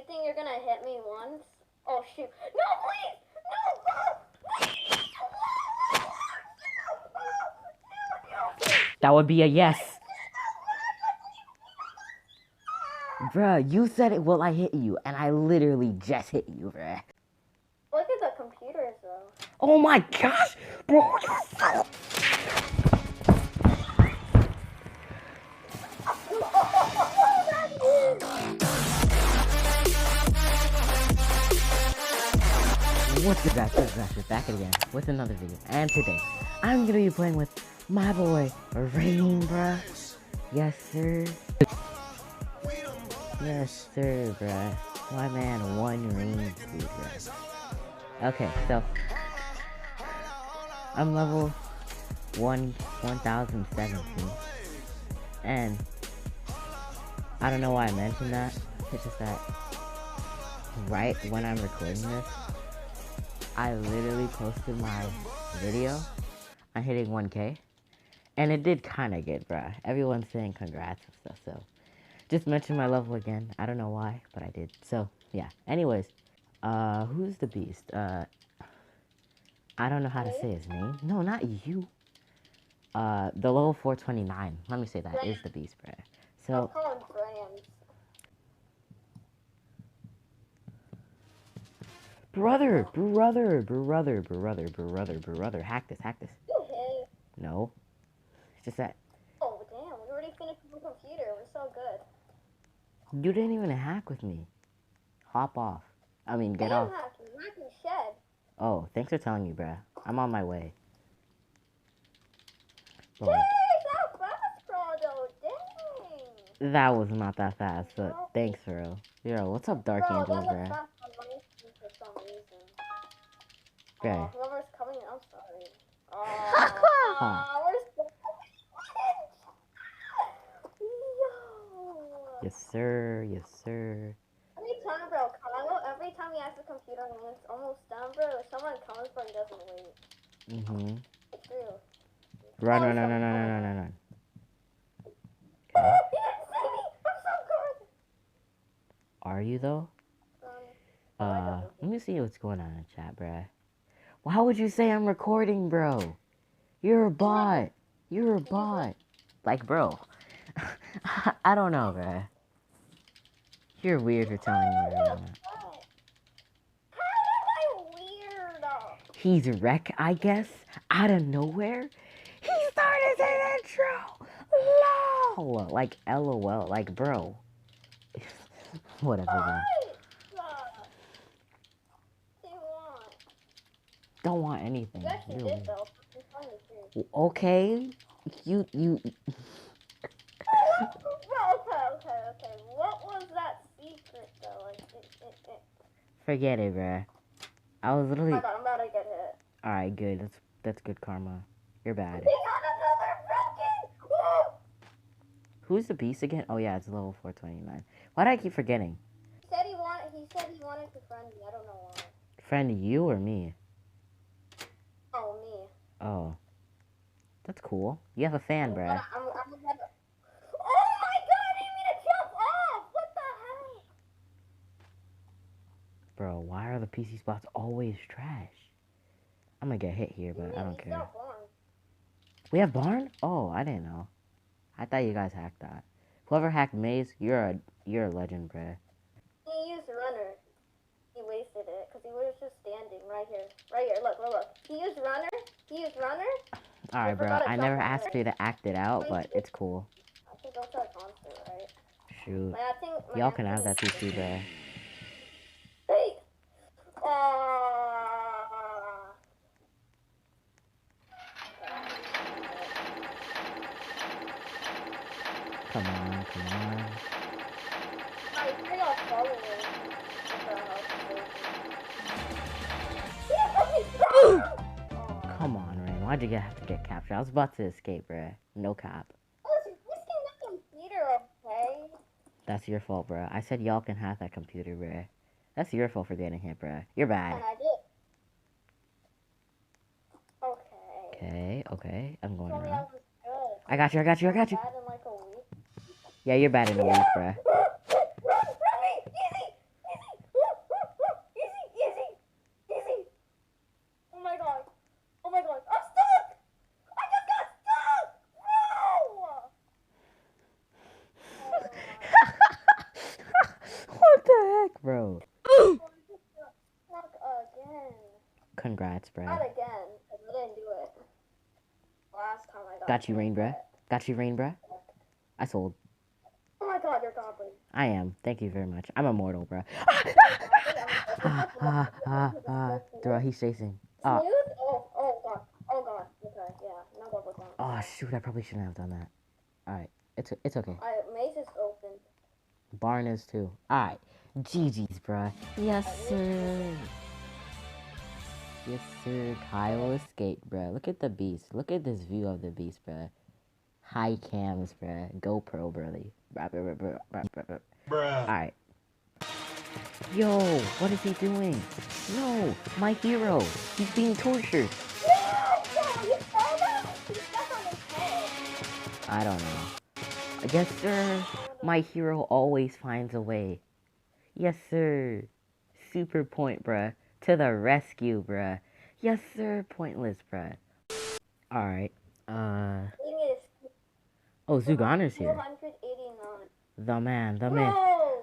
you think you're gonna hit me once? Oh shoot! No, please! No! That would be a yes. Bruh, you said it will I hit you, and I literally just hit you, bruh. Look at the computers, though. Oh my gosh, bro. What's good, guys? We're back again with another video, and today I'm gonna be playing with my boy Rain, bruh. Yes, sir. Yes, sir, bruh. My man, one Rain, dude, bruh. Okay, so I'm level 1017, and I don't know why I mentioned that. It's just that right when I'm recording this, I literally posted my video on hitting 1K, and it did kind of good, bruh. Everyone's saying congrats and stuff, so just mention my level again. I don't know why, but I did. So, yeah. Anyways, who's the beast? I don't know how to say his name. No, not you. The level 429, let me say that, is the beast, bruh. So, I'll call him Grams. brother, hack this. Okay. No. It's just that Oh, damn. We already finished the computer. We're so good. you didn't even hack with me. Hop off. I mean, get off. Hacking shed. Oh, thanks for telling me, bruh. I'm on my way. Jeez, that fast, bro, though. Dang. That was not that fast, but thanks, bro. Yo, what's up, Dark Angels, that was bruh? fast on my screen for some reason. Okay. Whoever's coming, I'm sorry. We're so Yo. Yes, sir. Yes, sir. Every time, bro, Kyle, every time he has the computer and it's almost done, bro, if someone comes, bro, he doesn't wait. Mm-hmm. It's true. Run. Okay. He didn't see me! I'm so good! Are you, though? Let me see what's going on in chat, bruh. Why would you say I'm recording, bro? You're a bot. Like, bro. I don't know, bruh. You're weird for telling me right now. How am I weird? He's wreck, I guess, out of nowhere. He started an intro. LOL. Like, LOL. Like, bro. Whatever, bro. Don't want anything. You actually did, though. Okay. You. Okay. What was that secret, though? Like, Forget it, bruh. I was literally. I'm about to get hit. Alright, good. That's good karma. You're bad. We got another broken! Who's the beast again? Oh yeah, it's level 429. Why do I keep forgetting? He said he wanted to friend me. I don't know why. Friend you or me? Oh, me. Oh. That's cool. You have a fan, bruh. Oh my god, I didn't mean to jump off! What the hell? Bro, why are the PC spots always trash? I'm gonna get hit here, but I don't care. We have barn? Oh, I didn't know. I thought you guys hacked that. Whoever hacked Maze, you're a legend, bruh. He used runner. He wasted it because he was just standing right here. Look. He used runner. Alright, bro. I never asked you to act it out, but it's cool. I think I'll try concert, right? Shoot. Y'all can have that PC, bruh. Hey! Come on. Come on, Rain. Why'd you have to get captured? I was about to escape, bruh. No cap. I was risking the computer, okay? That's your fault, bruh. I said y'all can have that computer, bruh. That's your fault for getting hit, bruh. You're bad. And I did. Okay. I'm going around. I was good. I got you. Bad in like a week. Yeah, you're bad in a week, bruh. Run me! Easy! bro. Fuck again. Congrats, Not bruh. again, because I didn't do it last time I Got you, Rain, bruh. but- Got you, Rain, bruh. I sold. Oh my god, you're goblin. I am. Thank you very much. I'm immortal, bruh. Bro, he's chasing. Smooth? Oh god. Oh god. Okay, yeah. No bubble jump. Oh, shoot. I probably shouldn't have done that. Alright. It's okay. Maze is open. Barn is too. Alright. GG's, bruh. Yes, sir. Yes, sir. Kyle escaped, bruh. Look at the beast. Look at this view of the beast, bruh. High cams, bruh. GoPro, brother. Alright. Yo, what is he doing? No, my hero. He's being tortured. I don't know. Yes, sir. My hero always finds a way. Yes, sir. Super point, bruh. To the rescue, bruh. Yes, sir. Pointless, bruh. Alright. Oh, Zugoner's here. 489. The man, the myth.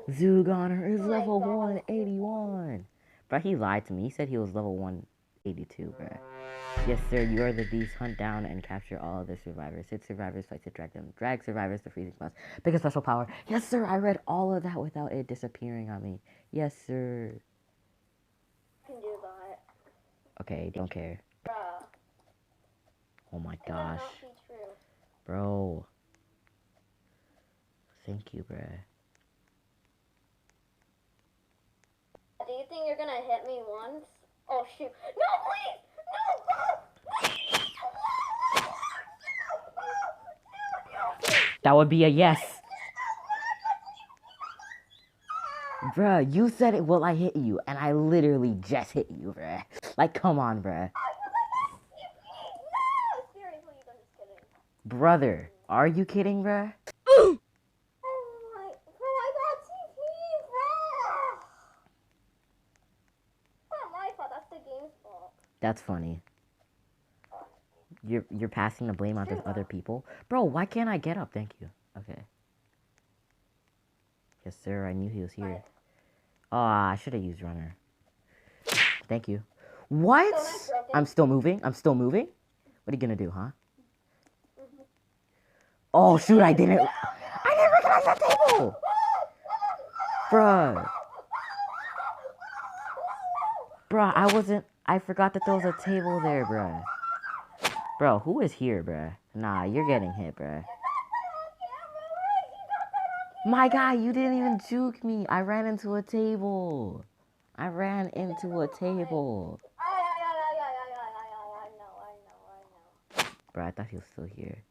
Zugoner is level 181. But he lied to me. He said he was level 182, bruh. Yes, sir, you are the beast. Hunt down and capture all of the survivors. Hit survivors, fight to drag them. Drag survivors to freezing spots. Pick a special power. Yes, sir, I read all of that without it disappearing on me. Yes, sir. I can do that. Okay, don't care. Bruh. Oh my It gosh. cannot be true. Bro. Thank you, bruh. Do you think you're gonna hit me once? Oh shoot. No, please! That would be a yes. Bruh, you said it will I hit you, and I literally just hit you, bruh. Like, come on, bruh. Seriously, I'm just kidding. Brother, are you kidding, bruh? Oh my, bro, I got TP, bro! It's not my fault, that's the game's fault. That's funny. You're passing the blame onto other people? Bro, why can't I get up? Thank you. Okay. Yes, sir, I knew he was here. Oh, I should have used runner. Thank you. What? I'm still moving? I'm still moving? What are you gonna do, huh? Oh, shoot, I didn't recognize that table! Bruh. Bruh, I forgot that there was a table there, bruh. Bro, who is here, bruh? Nah, you're getting hit, bruh. My guy, you didn't even juke me. I ran into a table. I know. Bro, I thought he was still here.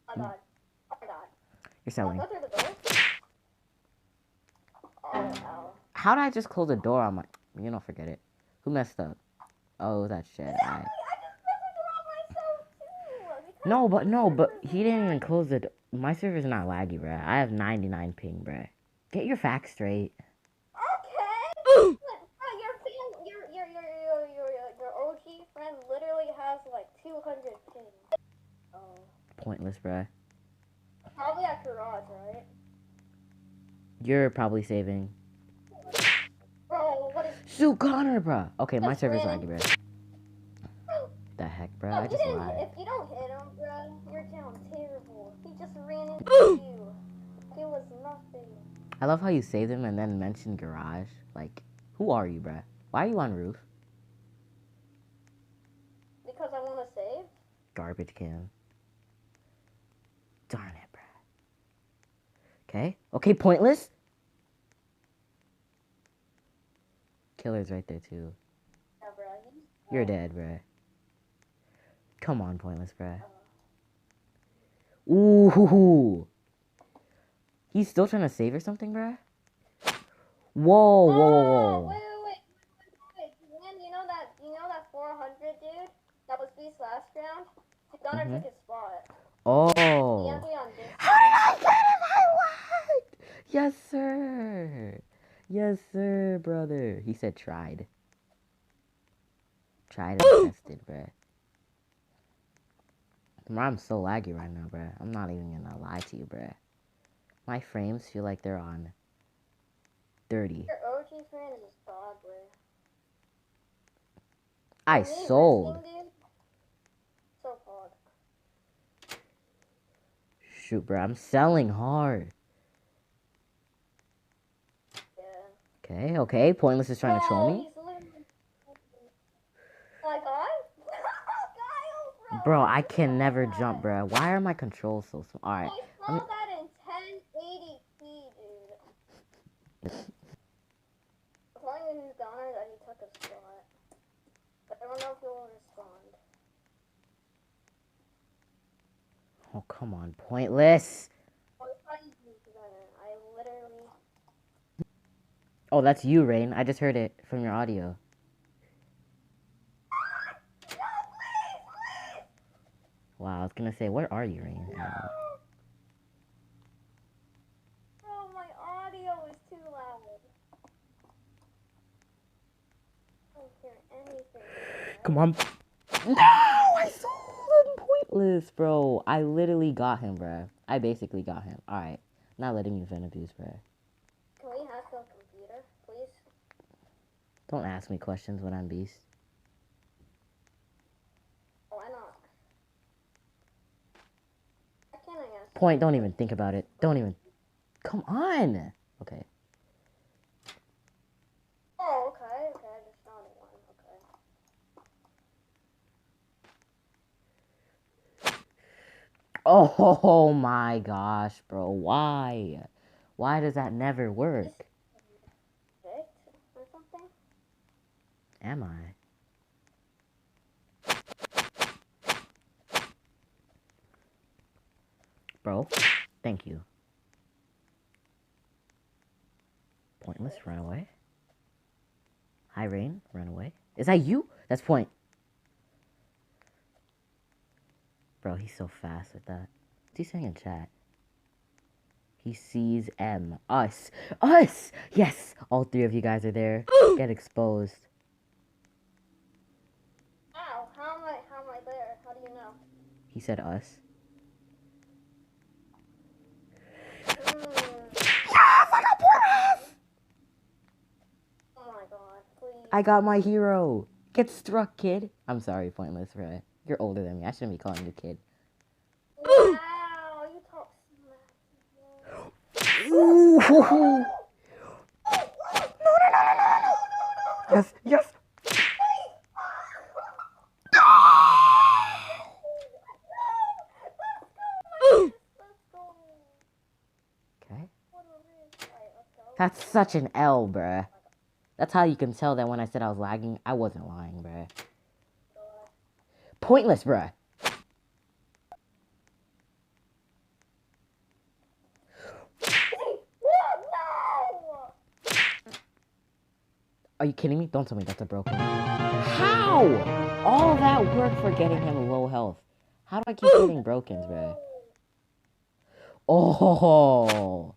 Oh my god. You're selling. Go through the door. Oh, hell. How did I just close the door on my... You know, forget it. Who messed up? Oh, that shit. I just closed the door on myself, too. No, but he didn't even close the door. My server's not laggy, bruh. I have 99 ping, bruh. Get your facts straight. Okay. Your OG friend literally has like 200 ping. Oh. Pointless, bruh. Probably at garage, right? You're probably saving. Bro, what is... Zugoner, bruh. Okay, my Just server's ran laggy, bruh. The heck, bruh? I just lied. If you don't hit him, bro, you're down terrible. He just ran into you. It was nothing. I love how you saved him and then mentioned garage. Like, who are you, bruh? Why are you on roof? Because I want to save? Garbage can. Darn it, bruh. Okay. Okay, pointless. Killer's right there, too. Yeah, bro. You're dead, bruh. Come on, pointless, bruh. Ooh. He's still trying to save or something, bruh? Whoa. Wait. Man, you know that 400 dude that was beast last round? Zugoner took his spot. Oh. How did I get him? I lied! Yes, sir. Yes, sir, brother. He said tried. Tried and tested, bruh. I'm so laggy right now, bruh. I'm not even gonna lie to you, bruh. My frames feel like they're on 30. Your OG Archie's fan is godly. I Me sold. risking, dude, so hard. Shoot, bro. I'm selling hard. Yeah. Okay. Pointless is trying to troll me. He's literally... My God? Kyle, Bro, I can never jump, bro. Why are my controls so small? Alright. I saw that in 1080p, dude. I'm telling you, Zugoner, that he took a spot. But I don't know if he'll respond. Oh, come on. Pointless. I literally... Oh, that's you, Rain. I just heard it from your audio. Wow, I was gonna say, where are you, Rain? Bro, my audio is too loud. I don't hear anything. Come on. No! I sold him. Pointless, bro. I literally got him, bro. I basically got him. Alright. Not letting you vent abuse, bro. Can we hack the computer, please? Don't ask me questions when I'm beast. Why not? Why can't I ask? Point, don't even think about it. Don't even. Come on! Okay. Oh, okay, okay. I just found one. Okay. Oh my gosh, bro. Why? Why does that never work? Or something? Am I? Bro, thank you. Pointless, run away. Hi, Rain, run away. Is that you? That's Point. Bro, he's so fast with that. What's he saying in chat? He sees M. Us. Us! Yes! All three of you guys are there. Get exposed. Ow, how am I there? How do you know? He said us. Yes! I got Pointless! Oh my god, please. I got my hero. Get struck, kid. I'm sorry, Pointless, right? You're older than me. I shouldn't be calling you kid. Wow, you talk smack. Ooh. Yes, yes. Okay. That's such an L, bruh. That's how you can tell that when I said I was lagging, I wasn't lying, bruh. Pointless, bruh. Are you kidding me? Don't tell me that's a broken. How? All that work for getting him low health. How do I keep getting brokens, bruh? Oh.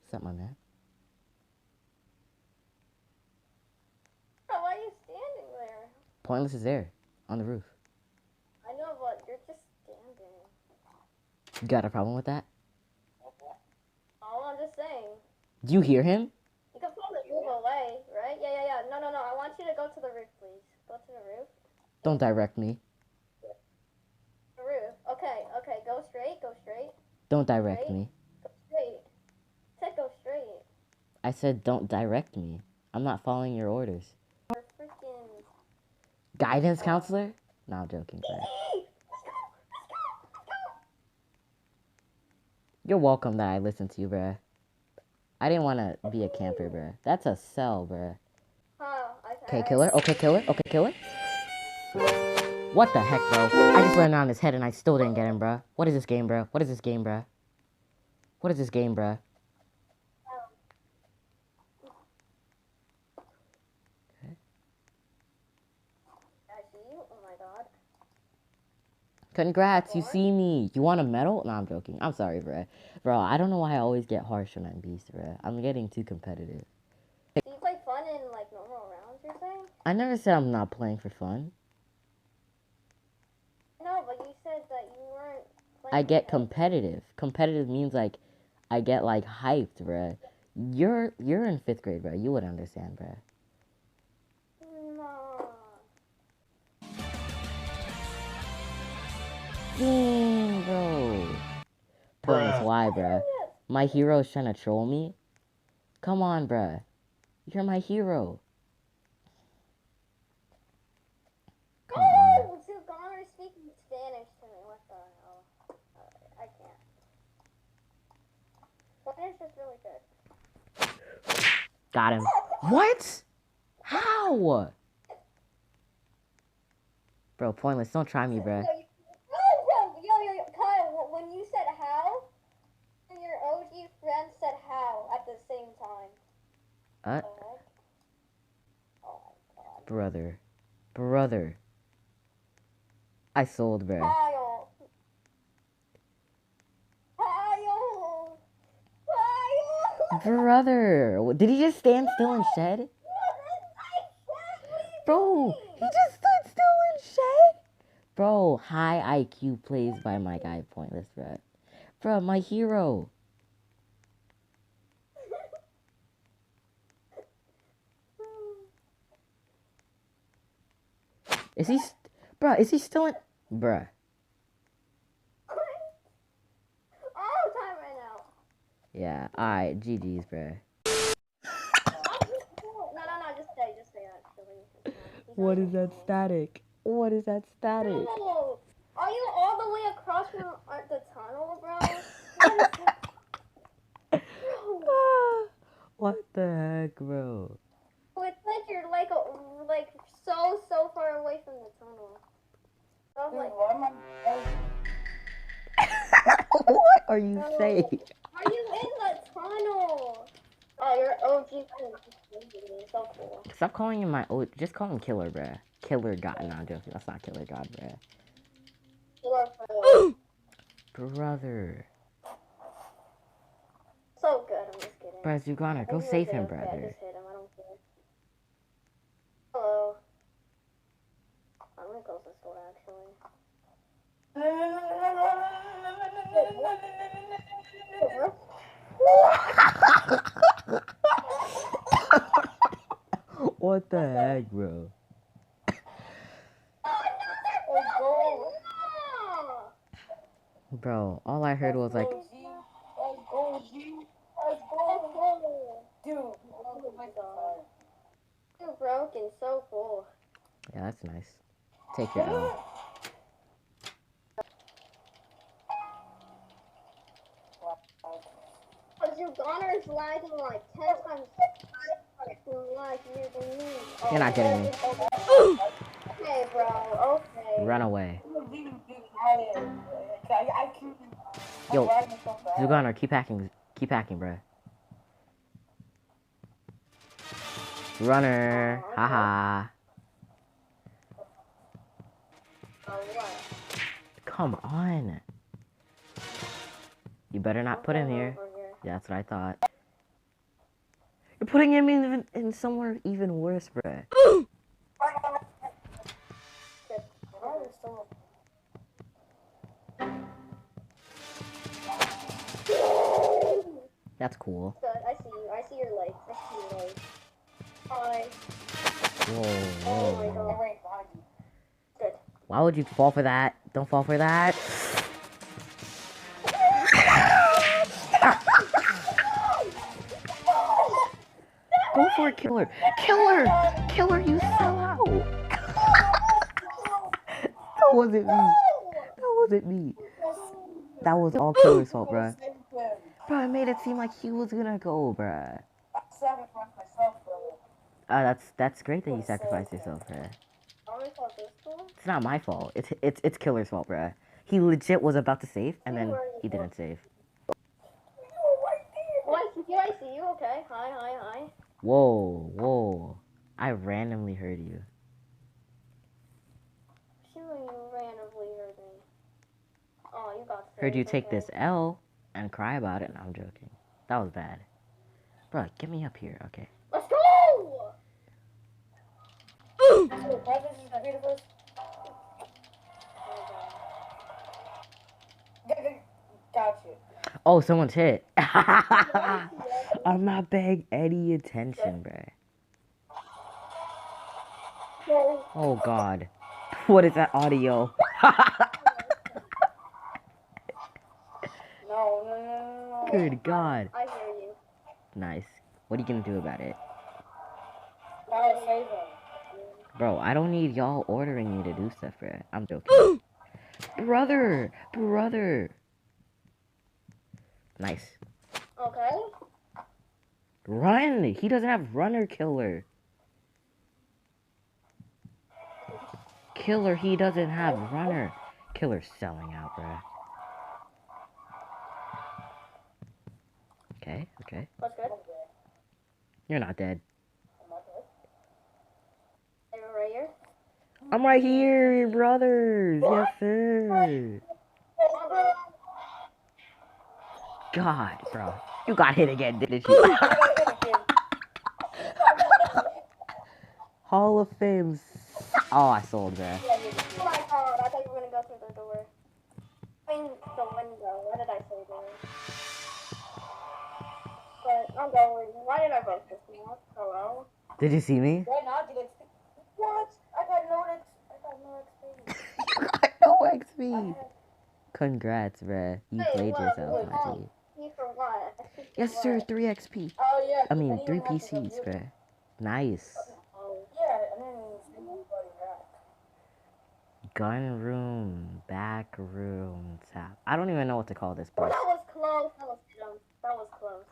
What's up, my man? Why are you standing there? Pointless is there, on the roof. I know, but you're just standing. You got a problem with that? All I'm just saying. Do you hear him? You can probably move away, right? Yeah. No. I want you to go to the roof, please. Go to the roof. Don't direct me. The roof. Okay. Go straight. Don't direct Straight. me. Go straight. I said go straight. I said don't direct me. I'm not following your orders. You're freaking... Guidance counselor? No, I'm joking, bro. Let's go. You're welcome that I listened to you, bruh. I didn't want to be a camper, bruh. That's a cell, bruh. Okay, killer. Okay, killer. What the heck, bro? I just landed on his head and I still didn't get him, bruh. What is this game, bruh? What is this game, bruh? Okay. I see you. Oh my god. Congrats, you see me. You want a medal? No, I'm joking. I'm sorry, bruh. Bro, I don't know why I always get harsh when I'm beast, bruh. I'm getting too competitive. Do you play fun in, like, normal rounds, you're saying? I never said I'm not playing for fun. No, but you said that you weren't playing. I get competitive. Competitive means, like, I get, like, hyped, bruh. You're in 5th grade, bro. You would understand, bro. No. Dang, bro. Pointless. Why, bro? My hero's trying to troll me? Come on, bro. You're my hero. Come on. Oh, Zugoner speaking Spanish to me. What the hell? I can't. Spanish is really good. Got him. What? How? Bro, pointless. Don't try me, bro. Yo, Kyle, when you said how, your OG friend said how at the same time. Oh my god. Brother. I sold, bro. Kyle. Brother. Did he just stand still and shed? Bro, he just stood still and shed? Bro, high IQ plays by my guy, pointless, bro. Bro, my hero. Is he still in? Bruh. All time right now. Yeah, alright, GG's, bruh. No, just stay, actually. What is that static? What is that static? No. Are you all the way across from the tunnel, bro? What the heck, bro? It's like you're like so far away from the tunnel. So I was like, What are you saying? are you in the tunnel? Oh, your OG friend. So cool. Stop calling him my OG. Just call him Killer, bruh. Killer God. No, I'm joking. That's not Killer God, bruh. Brother. So good, I'm just kidding. Bruh, Zugoner, go save him, brother. I just hit him, I don't care. Hello. I'm gonna close this door, actually. What the heck, bro? Bro, all I heard was like... Dude, oh my god. You're broken, so cool. Yeah, that's nice. Take your L. Zugoner is lagging like 10 times than me. You're not getting me. Okay, bro, okay. Run away. Yo, Zugoner, keep hacking, bro. Runner, haha. Come on. You better not put him here. Yeah, that's what I thought. You're putting him in somewhere even worse, bruh. That's cool. Good, I see you. I see your legs. Hi. Whoa. Oh my god. Good. Why would you fall for that? Don't fall for that. Go for it, Killer. Killer, you sell out. That wasn't me. That was all Killer's fault, bruh. Bro, I made it seem like he was gonna go, bruh. I sacrificed myself, bro. That's great that you sacrificed yourself, bruh. It's not my fault. It's Killer's fault, bruh. He legit was about to save, and then he didn't save. I see you. Okay. Hi. Whoa. I randomly heard you. You randomly heard me. Oh, you got saved. Heard you take this L and cry about it. No, I'm joking. That was bad. Bro, get me up here, okay? Let's go! Got you. Oh, someone's hit. I'm not paying any attention, bruh. Oh God. What is that audio? No. Good God. I hear you. Nice. What are you gonna do about it? Gotta save him. Bro, I don't need y'all ordering me to do stuff, bruh. I'm joking. Brother! Nice. Okay. Run! He doesn't have runner killer. Killer, he doesn't have runner. Killer's selling out, bruh. Okay. That's good. You're not dead. Are you right here? I'm right here, brothers. Yes, sir. God, bro. You got hit again, didn't you? Hall of Fame. Oh, I sold, bruh. Oh my God, I thought you were gonna go through the door. I mean, the window. What did I say there? But I'm going. Why did I vote this one? Hello? Did you see me? Right now, did it? What? I got no XP. You got no XP. Congrats, bruh. You played yourself, my G. He for what? Yes, sir. 3 XP. Oh yeah. I mean, 3 PCs, bruh. Nice. Yeah, and then everybody back. Gun room, back room, tap. I don't even know what to call this place. That was close. That was close.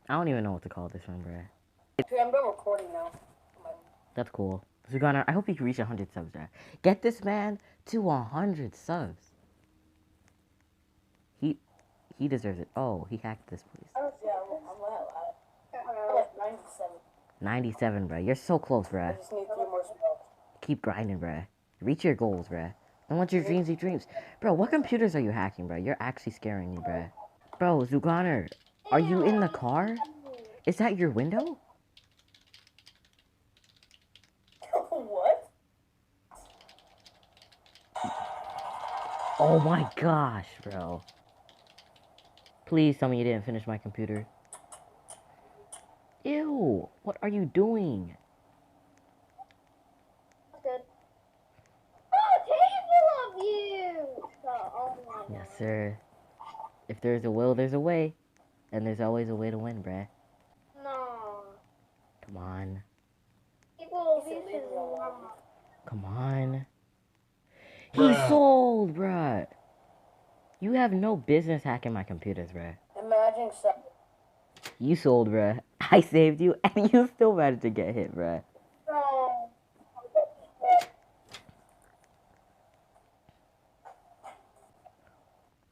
I don't even know what to call this one, bruh. Okay, I'm done recording now. That's cool. Zugoner, I hope you can reach 100 subs, bruh. Get this man to 100 subs. He deserves it. Oh, he hacked this place. Yeah, I'm at 97. 97, bruh. You're so close, I bruh. just need 3 more spells. Keep grinding, bruh. Reach your goals, bruh. Don't let your dreams be dreams. Bro, what computers are you hacking, bruh? You're actually scaring me, bruh. Bro, Zugoner, are you in the car? Is that your window? What? Oh my gosh, bro. Please tell me you didn't finish my computer. Ew, what are you doing? Good. Oh, table of you! Oh my Yes, God. sir. If there's a will, there's a way. And there's always a way to win, bruh. No. Come on. People of you should not. Come on. He sold, bruh. You have no business hacking my computers, bruh. Imagine something. You sold, bruh. I saved you, and you still managed to get hit, bruh. No.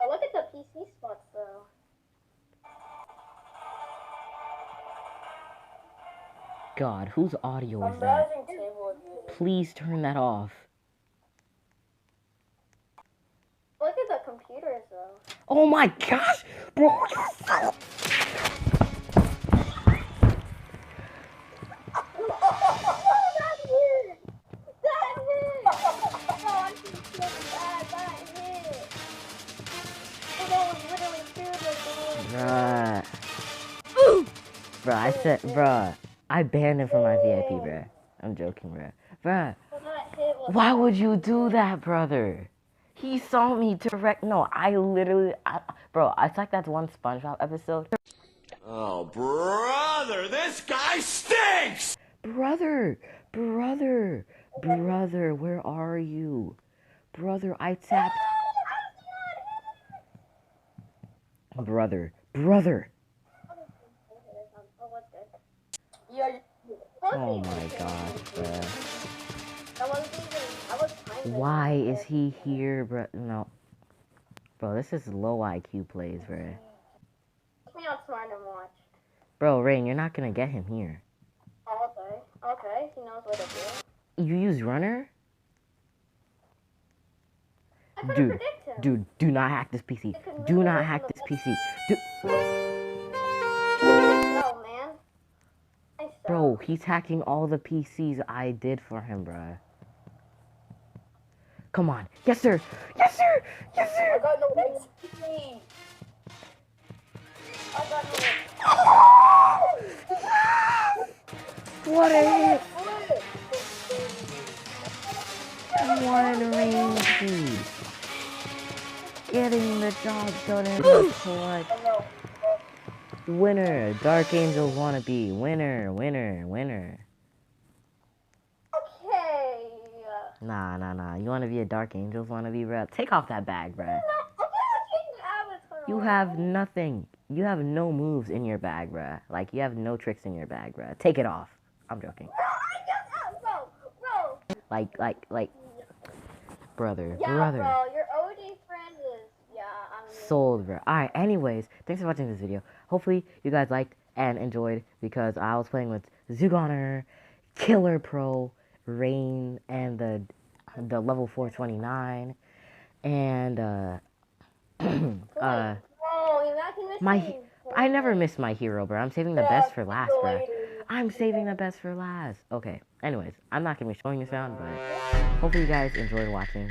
Oh, look at the PC spots, though. God, whose audio is that? Imagine table of you. Please turn that off. Look at the computers, though. Oh my gosh, bro, you're so... Bruh. Bruh, I said, bruh. I banned him from my VIP, bruh. I'm joking, bruh. Bruh, why would you do that, brother? He saw me direct. No, I literally, bro, it's like that one SpongeBob episode. Oh, brother, this guy stinks! Brother, where are you? Brother, I tapped. Brother. Yeah. Oh my gosh, bruh. Why is he here, bro? No. Bro, this is low IQ plays, bruh. Let me outside and watch. Bro, Rain, you're not gonna get him here. Oh, okay, he knows what to do. You use runner? I couldn't predict him. Dude, do not hack this PC. Do not hack this PC. No, man. Bro, he's hacking all the PCs I did for him, bruh. Come on. Yes, sir. I got no XP. I got hit. What a hit! Flip. One range lead. Getting the job done in the clutch. Oh no. Winner. Dark Angels wannabe. Winner, winner, winner. Okay. Nah. You wanna be a Dark Angels wannabe, bruh? Take off that bag, bruh. You You have nothing. You have no moves in your bag, bruh. Like, you have no tricks in your bag, bruh. Take it off. I'm joking. Bro. Like, brother. Yeah, bro, your OG friend is, Sold, bro. Alright, anyways, thanks for watching this video. Hopefully, you guys liked and enjoyed because I was playing with Zugoner, KillerPro, Rain, and the level 429. And, I never miss my hero, bro. I'm saving the best for last, bro. I'm saving the best for last. Okay, anyways, I'm not gonna be showing this round, but hopefully you guys enjoyed watching.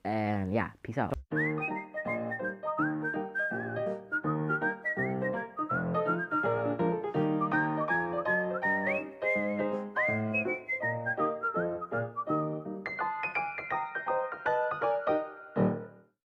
And yeah, peace out.